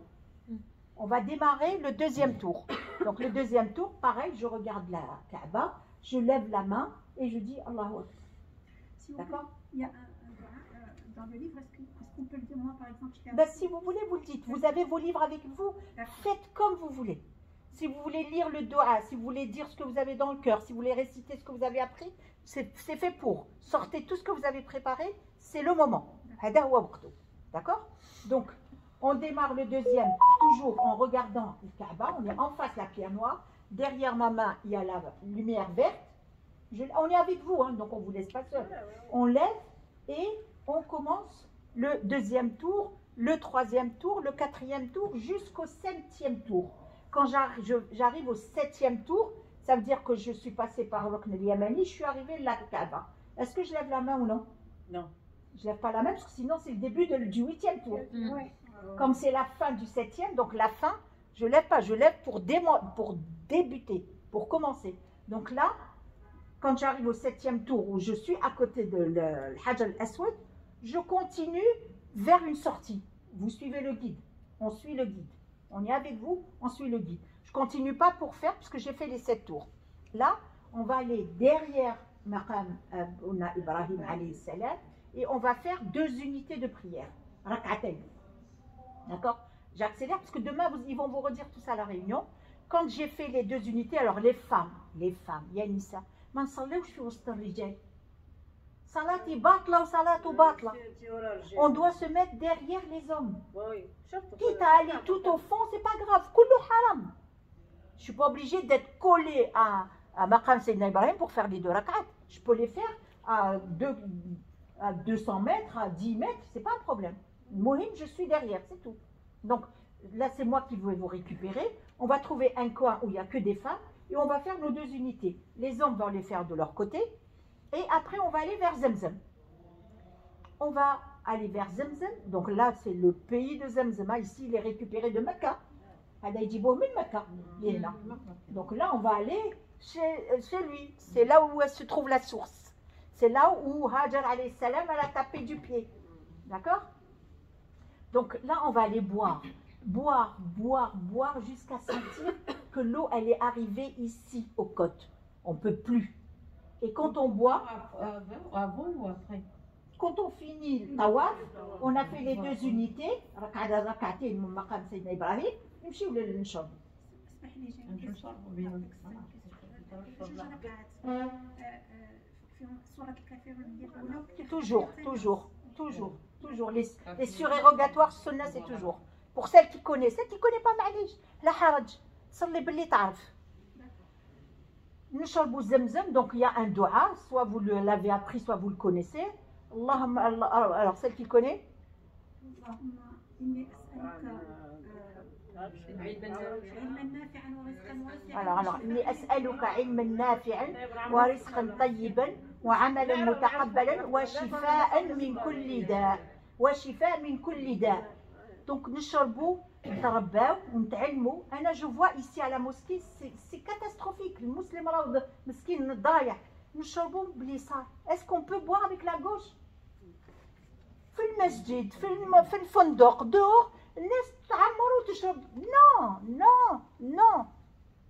On va démarrer le deuxième tour. Donc, le deuxième tour, pareil, je regarde la Kaaba, je lève la main et je dis Allahu Akbar. D'accord? Il y a dans le livre, est-ce qu'on peut le dire, moi, par exemple, si vous voulez, vous le dites. Vous avez vos livres avec vous, faites comme vous voulez. Si vous voulez lire le dua, si vous voulez dire ce que vous avez dans le cœur, si vous voulez réciter ce que vous avez appris, c'est fait pour. Sortez tout ce que vous avez préparé, c'est le moment. D'accord? Donc, on démarre le deuxième, toujours en regardant le Kaaba. On est en face de la pierre noire. Derrière ma main, il y a la lumière verte. On est avec vous, hein, donc on ne vous laisse pas seul. On lève et on commence le deuxième tour, le troisième tour, le quatrième tour, jusqu'au 7e tour. Quand j'arrive au 7e tour, ça veut dire que je suis passée par Rukn al-Yamani, je suis arrivée là, Kaaba. Est-ce que je lève la main ou non? Non. Je lève pas la main parce que sinon c'est le début du 8e tour. Comme c'est la fin du 7e, donc la fin, je lève pas, je lève pour débuter, pour commencer. Donc là, quand j'arrive au 7e tour où je suis à côté de le Hajar al-Aswad, je continue vers une sortie. Vous suivez le guide, on suit le guide. On est avec vous, on suit le guide. Je ne continue pas pour faire, parce que j'ai fait les 7 tours. Là, on va aller derrière Maqam Abouna Ibrahim alayhi salam, et on va faire 2 unités de prière. Rak'atayn. D'accord? J'accélère parce que demain, ils vont vous redire tout ça à la réunion. Quand j'ai fait les 2 unités, alors les femmes, Yanissa, ما نصليوش في وسط الرجال. صلاتي باطلة وصلاته باطلة. On doit se mettre derrière les hommes. Quitte à aller tout au fond, c'est pas grave. كله حرام. Je suis pas obligée d'être collée à Maqam Sayyidina Ibrahim pour faire les 2 rak'at. Je peux les faire à 200 mètres, à 10 mètres, c'est pas un problème. Mohim, je suis derrière, c'est tout. Donc là, c'est moi qui vais vous récupérer. On va trouver un coin où il n'y a que des femmes et on va faire nos 2 unités. Les hommes vont les faire de leur côté et après on va aller vers Zemzem. On va aller vers Zemzem. Donc là, c'est le pays de Zemzem. Ici, il est récupéré de Mecca. Donc là, on va aller chez lui. C'est là où se trouve la source. C'est là où Hajar alayhi salam elle a tapé du pied. D'accord? Donc là, on va aller boire. Boire jusqu'à sentir que l'eau, elle est arrivée ici, aux côtes. On ne peut plus. Et quand on boit, Avant ou après? quand on finit le tawaf, on a fait les 2 unités, rak'atayn من مقام سيدنا إبراهيم, نمشيو للنشرب. اسمح لي جاي جوج ركعات فيهم سورة الكافرون ديال Toujours. Les surérogatoires sunna, c'est toujours. Pour celle qui connaît pas, معليش لا حرج صلي باللي تعرف. نشربوا زمزم, donc il y a un dua, soit vous l'avez appris, soit vous le connaissez. Alors celle qui connaît. Alors إني أسألك علما نافعا ورزقا طيبا وعملا متقبلا وشفاء من كل داء. Donc نشربوا نترباو ونتعلموا. أنا je vois ici à la mosquée c'est catastrophique. Le musulman راهو مسكين ضايع. نشربوا باليسار. Est-ce qu'on peut boire avec la gauche? في المسجد في الفندق dehors الناس تعمروا وتشرب.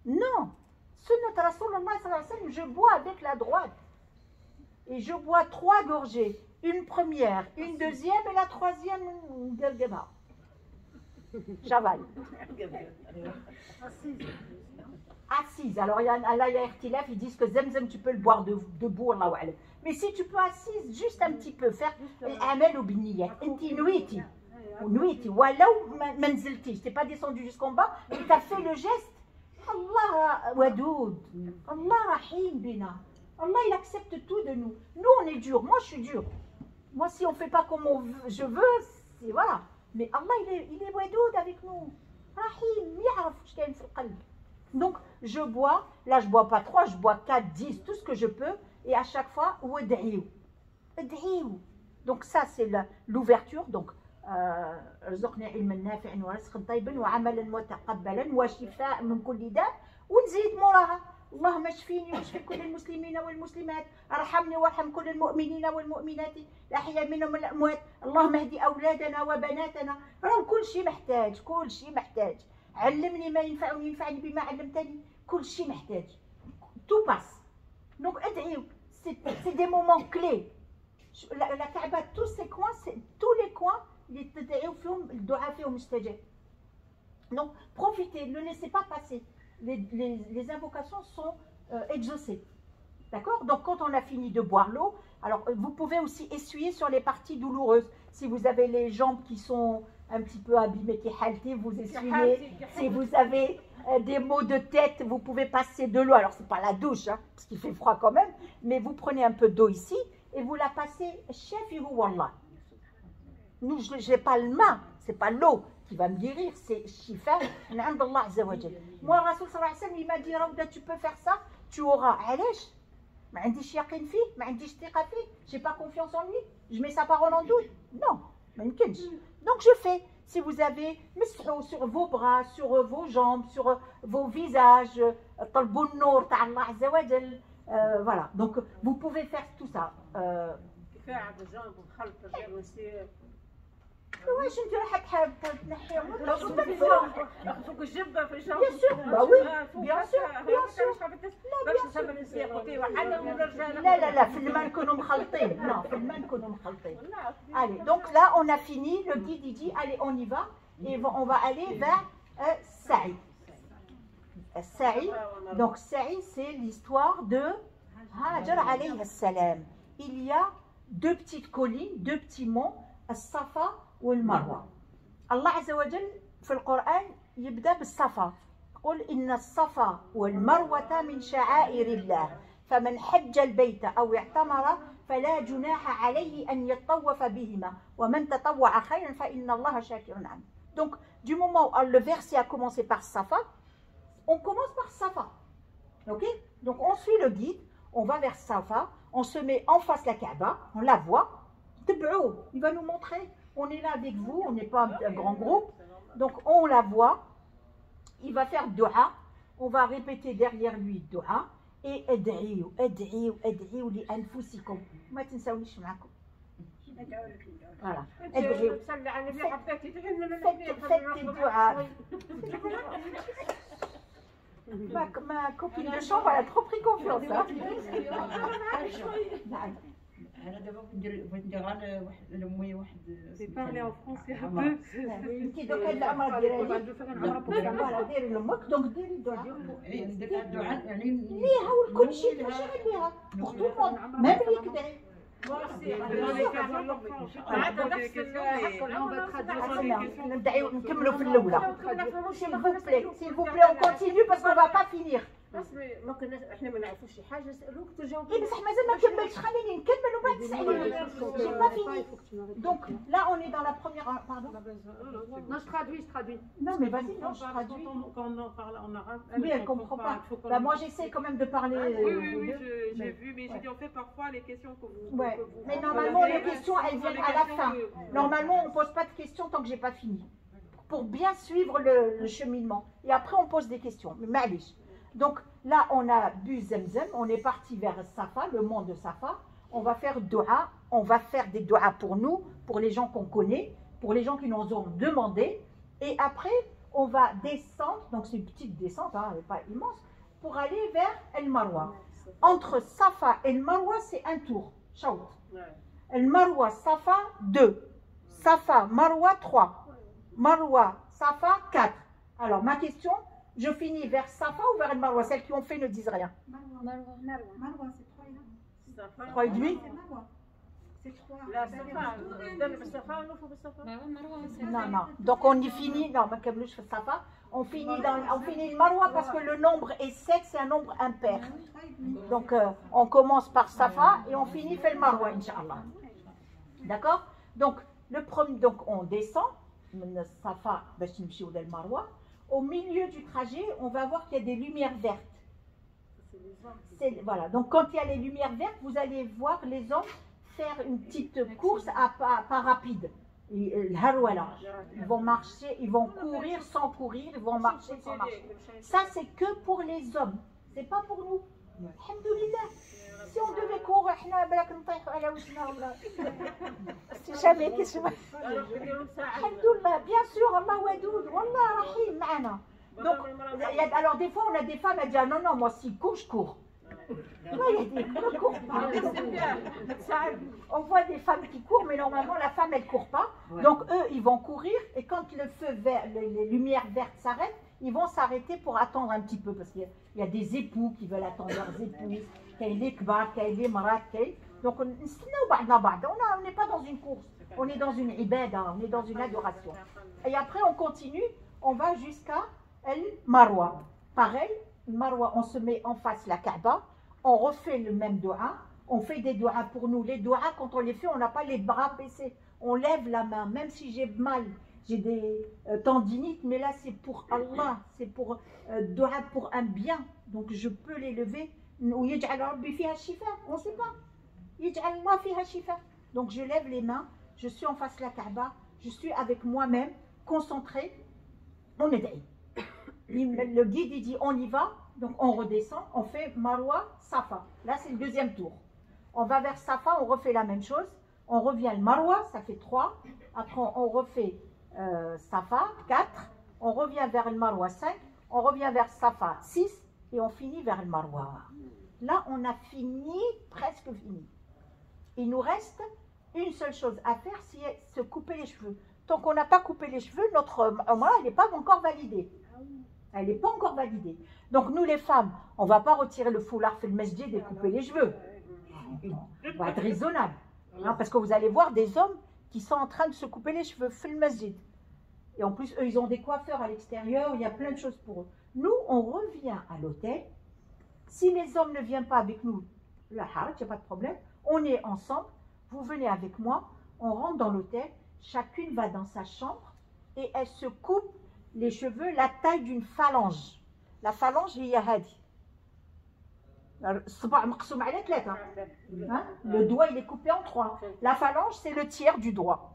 Non. Sunnat Rasulullah sallallahu alayhi wa sallam, je bois avec la droite. Et je bois 3 gorgées. Une première, une deuxième et la troisième, j'avale. Assise. Alors là, il y a Irtilaf, ils disent que Zemzem, tu peux le boire debout, Allahu a'lam. Mais si tu peux assise, juste un petit peu, faire Amel ou Biniyat. Inti nuiti. Waouh, manzilti. Je t'ai pas descendu jusqu'en bas, mais tu as fait le geste. Allah wadoud. Allah rahim bina. Allah, il accepte tout de nous. Nous, on est dur. Moi, je suis dur. Moi, si on ne fait pas comme je veux, c'est voilà. Mais Allah, il est wadoud avec nous. Rahim, ya'raf sh'kayn fil qalb. Donc, je bois. Là, je ne bois pas 3, je bois 4, 10, tout ce que je peux. Et à chaque fois, wad'iou. Donc, ça, c'est l'ouverture. Donc, رزقنا علما نافعا ورزقا طيبا وعملا متقبلا وشفاء من كل داء ونزيد موراها اللهم اشفيني واشفي كل المسلمين والمسلمات ارحمني وارحم كل المؤمنين والمؤمنات الاحياء منهم الاموات اللهم اهدي اولادنا وبناتنا راه كل شيء محتاج علمني ما ينفعني ينفعني بما علمتني كل شيء محتاج tout passe donc ادعيوا c'est des moments clés la Kaaba tous les coins donc profitez, ne laissez pas passer. Les invocations sont exaucées. D'accord? Donc quand on a fini de boire l'eau, alors vous pouvez aussi essuyer sur les parties douloureuses. Si vous avez les jambes qui sont un petit peu abîmées, qui haltées, vous essuyez. Si vous avez des maux de tête, vous pouvez passer de l'eau. Alors c'est pas la douche, hein, parce qu'il fait froid quand même, mais vous prenez un peu d'eau ici et vous la passez shafihu wallah. Nous, je n'ai pas le main, c'est pas l'eau qui va me guérir, c'est shifa min Allah azza wa jal. Moi, Rasoul sallallahu alayhi wa sallam, il m'a dit, Raouda, tu peux faire ça, tu auras. Alash, ma عنديش يقين فيه, ma عنديش ثقة فيه, j'ai pas confiance en lui, je mets sa parole en doute. Non, ما يمكنش. Donc je fais. Si vous avez مسحوا sur vos bras, sur vos jambes, sur vos visages, طلبوا النور تاع الله عز وجل. Voilà, donc vous pouvez faire tout ça. واش انت حاب تنحيهم فوق الجبه في الجو. Bien sûr, bah oui, bien sûr, bien sûr. لا لا لا في الماء نكونوا مخلطين. Non, في الماء نكونوا مخلطين. Allez, donc là on a fini. Le guide il dit allez on y va et on va aller vers Saï. Saï. Donc Saï c'est l'histoire de Hajar alayhi salam. Il y a deux petites collines, deux petits monts, الصفا والمروة. الله عز وجل في القرآن يبدأ بالصفا. قل إن الصفا والمروة من شعائر الله فمن حج البيت أو اعتمر فلا جناح عليه أن يطوف بهما ومن تطوع خيرا فإن الله شاكر عليم. Donc du moment où le verset a commencé par Safa, on commence par Safa. Ok? Donc on suit le guide, on va vers Safa, on se met en face de la Kaaba, on la voit. Il va nous montrer. On est là avec vous, on n'est pas un grand groupe. Donc on la voit. Il va faire dua. On va répéter derrière lui dua. Et ad'iyou, ad'iyou, ad'iyou li anfusikum. Ma تنساونيش معكم. Voilà. Ad'iyou. Faites dua. Ma copine de chambre, elle a trop pris confiance. C'est parler en français un peu. كي دوك هاد العمر ديري ديري لامك دونك ديري الدعاء ليها والكل شيء ماشي غير ليها بوغ تو الموند ميم اللي كدعي ندعيو نكملوا في الاولى s'il vous plaît on continue parce qu'on va pas finir. ممكن احنا ما نعرفوش شي حاجه نسالوك تجاوب. اي بصح مازال ما كملتش خليني نكمل ومن بعد تساليني. J'ai pas fini. Donc là on est dans la première. Pardon. Non, je traduis. Non mais vas-y, non, je traduis. Quand on parle en arabe, oui, elle comprend pas. Bah moi j'essaie quand même de parler. Oui, j'ai vu, mais j'ai dit en fait parfois les questions que vous. Ouais. Mais normalement les questions elles viennent à la fin. Normalement on pose pas de questions tant que j'ai pas fini. Pour bien suivre le cheminement. Et après on pose des questions. Mais malish. Donc là, on a bu Zemzem, on est parti vers Safa, le mont de Safa. On va faire dua, on va faire des duas pour nous, pour les gens qu'on connaît, pour les gens qui nous ont demandé. Et après, on va descendre, donc c'est une petite descente, hein, elle n'est pas immense, pour aller vers El Marwa. Entre Safa et El Marwa, c'est un tour. Shaout. El Marwa, Safa, 2. Safa, Marwa, 3. Marwa, Safa, 4. Alors, ma question... Je finis vers Safa ou vers El Marwa? Celles qui ont fait ne disent rien. Marwa, c'est 3 et 3 et demi. C'est 3. Non, non. Donc on y finit. Non, Safa. On finit le Marwa parce que le nombre est 7, c'est un nombre impair. Donc on commence par Safa et on finit par El Marwa, Inch'Allah. D'accord? Donc le premier, donc on descend. Safa, Bashimshi ou El Marwa. Au milieu du trajet, on va voir qu'il y a des lumières vertes. Voilà. Donc quand il y a les lumières vertes, vous allez voir les hommes faire une petite course à pas rapide. Ils vont marcher, ils vont courir sans courir, ils vont marcher sans marcher. Ça c'est que pour les hommes, c'est pas pour nous. Alhamdoulilah. Si on devait courir, jamais qu'est-ce que Alhamdoulilah, bien sûr, Allah wadoud, Wallah rahim ma'ana. Donc, alors des fois on a des femmes qui disent non, non, moi si cours, je cours. On voit des femmes qui courent, mais normalement la femme elle court pas. Donc eux ils vont courir et quand le feu vert, les lumières vertes s'arrêtent, ils vont s'arrêter pour attendre un petit peu parce qu'il y a des époux qui veulent attendre leurs épouses. Donc on n'est pas dans une course, on est dans une ibada, on est dans une adoration. Et après on continue, on va jusqu'à El Marwa. Pareil, Marwa, on se met en face la Kaaba, on refait le même dua, on fait des duas pour nous. Les duas, quand on les fait, on n'a pas les bras baissés, on lève la main, même si j'ai mal, j'ai des tendinites, mais là c'est pour Allah, c'est pour dua pour un bien, donc je peux les lever. On ne sait pas. Donc je lève les mains, je suis en face de la Kaaba, je suis avec moi-même, concentré, on est d'ailleurs. Le guide il dit on y va, donc on redescend, on fait Marwa, Safa. Là c'est le deuxième tour. On va vers Safa, on refait la même chose, On revient le Marwa, ça fait 3. Après, on refait Safa, 4. On revient vers le Marwa, 5. On revient vers Safa, 6. Et on finit vers le Marwa. Là, on a fini, presque fini. Il nous reste une seule chose à faire, c'est se couper les cheveux. Tant qu'on n'a pas coupé les cheveux, notre Umrah, elle n'est pas encore validée. Elle n'est pas encore validée. Donc nous les femmes, on ne va pas retirer le foulard fait le masjid et couper les cheveux. On va être raisonnable. Hein, parce que vous allez voir des hommes qui sont en train de se couper les cheveux fait le masjid. Et en plus, eux, ils ont des coiffeurs à l'extérieur, il y a plein de choses pour eux. Nous, on revient à l'hôtel. Si les hommes ne viennent pas avec nous, la haraj, il n'y a pas de problème. On est ensemble, vous venez avec moi, on rentre dans l'hôtel, chacune va dans sa chambre et elle se coupe les cheveux la taille d'une phalange. La phalange, il y a hadi. Le doigt, il est coupé en 3. La phalange, c'est le tiers du doigt.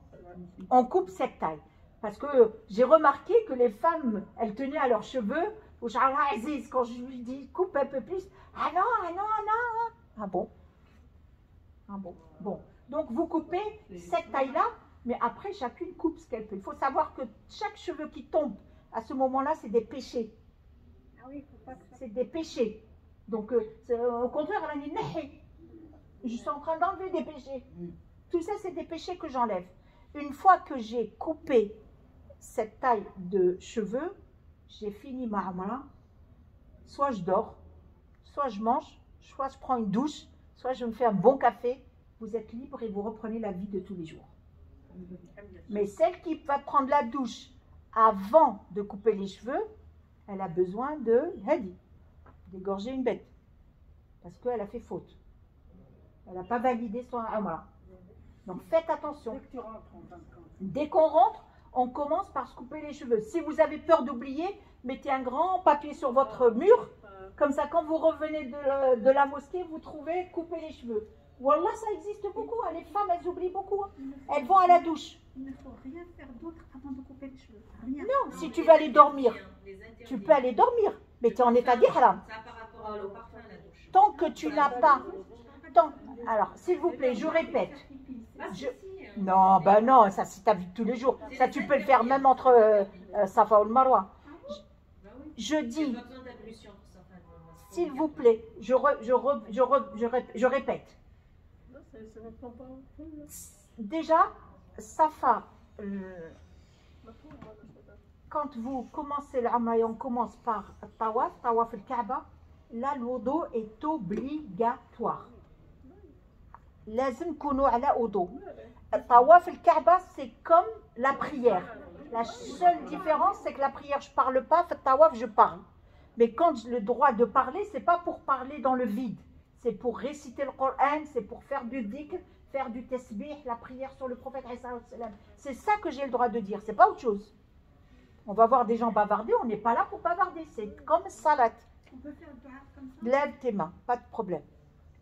On coupe cette taille. Parce que j'ai remarqué que les femmes, elles tenaient à leurs cheveux. Quand je lui dis coupe un peu plus, ah non, ah non, ah non. Ah bon? Ah bon? Bon. Donc vous coupez cette taille-là, mais après chacune coupe ce qu'elle peut. Il faut savoir que chaque cheveu qui tombe à ce moment-là, c'est des péchés. Ah oui, faut pas. C'est des péchés. Donc au contraire, elle a dit nahi. Je suis en train d'enlever des péchés. Tout ça, c'est des péchés que j'enlève. Une fois que j'ai coupé cette taille de cheveux, j'ai fini ma Umrah. Soit je dors, soit je mange, soit je prends une douche, soit je me fais un bon café. Vous êtes libre et vous reprenez la vie de tous les jours. Mais celle qui va prendre la douche avant de couper les cheveux, elle a besoin de hadi, d'égorger une bête. Parce qu'elle a fait faute. Elle n'a pas validé son Umrah. Donc faites attention. Dès qu'on rentre, on commence par se couper les cheveux. Si vous avez peur d'oublier, mettez un grand papier sur votre mur. Comme ça, quand vous revenez de la mosquée, vous trouvez couper les cheveux. Wallah, ça existe beaucoup. Hein. Les femmes, elles oublient beaucoup. Hein. Elles vont à la douche. Il ne faut rien faire d'autre avant de couper les cheveux. Rien. Non, si tu veux aller dormir, tu peux aller dormir. Mais tu es en état d'ihram. Ça par rapport au parfum, la douche. Tant que tu n'as pas... Alors, s'il vous plaît, je répète. Non, ben non, ça c'est ta vie de tous les jours. Ça tu peux le faire même entre Safa ou le Marwa. Je dis, s'il vous plaît, je répète. Déjà, Safa, quand vous commencez l'Umrah et on commence par Tawaf al-Kaaba, là le wudu est obligatoire. لازم نكونوا على وضوء. Tawaf al-Kaaba, c'est comme la prière. La seule différence, c'est que la prière, je ne parle pas, fait tawaf, je parle. Mais quand j'ai le droit de parler, ce n'est pas pour parler dans le vide. C'est pour réciter le Coran, c'est pour faire du dhikr, faire du tasbih, la prière sur le prophète. C'est ça que j'ai le droit de dire, ce n'est pas autre chose. On va voir des gens bavarder, on n'est pas là pour bavarder. C'est comme salat. On peut faire le dua comme ça. Lève tes mains, pas de problème.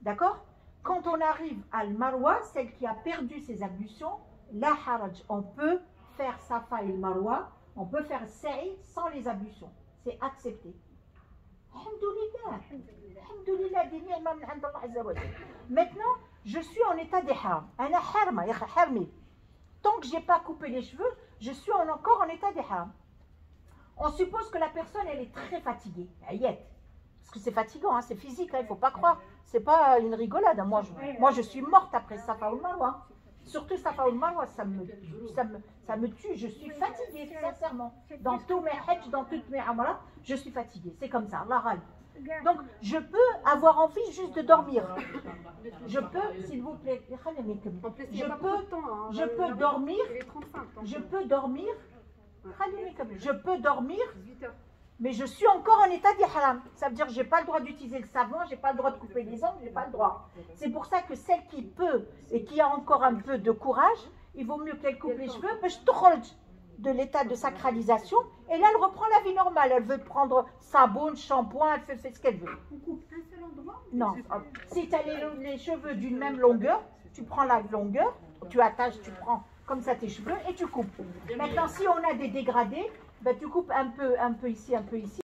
D'accord? Quand on arrive à Al-Marwa, celle qui a perdu ses ablutions, la haraj, on peut faire Safa et le Marwa, on peut faire Sa'i sans les ablutions. C'est accepté. Alhamdoulilah. Alhamdoulilah, des ni'ma min 'ind Allah Azza wa Jalla. Maintenant, je suis en état d'ihram. Ana harma, ya harmi. Tant que je n'ai pas coupé les cheveux, je suis encore en état d'ihram. On suppose que la personne, elle est très fatiguée. Ayette. Parce que c'est fatigant, hein, c'est physique, hein, il ne faut pas croire. C'est pas une rigolade. Moi, je suis morte après Safa ou le Marwa. Surtout Safa ou le Marwa, ça me tue. Je suis fatiguée, sincèrement. Dans tous mes hajj, dans toutes mes umrah, je suis fatiguée. C'est comme ça, Allah râle. Donc, je peux avoir envie juste de dormir. Je peux, s'il vous plaît, je peux dormir. Mais je suis encore en état d'ihram. Ça veut dire que je n'ai pas le droit d'utiliser le savon, je n'ai pas le droit de couper les ongles, je n'ai pas le droit. C'est pour ça que celle qui peut et qui a encore un peu de courage, il vaut mieux qu'elle coupe les cheveux, mais je de l'état de sacralisation, et là elle reprend la vie normale. Elle veut prendre savon, shampoing, elle fait ce qu'elle veut. On coupe un seul endroit? Non. Si tu as les cheveux d'une même longueur, tu prends la longueur, tu attaches, tu prends comme ça tes cheveux et tu coupes. Maintenant, si on a des dégradés, ben, tu coupes un peu ici, un peu ici.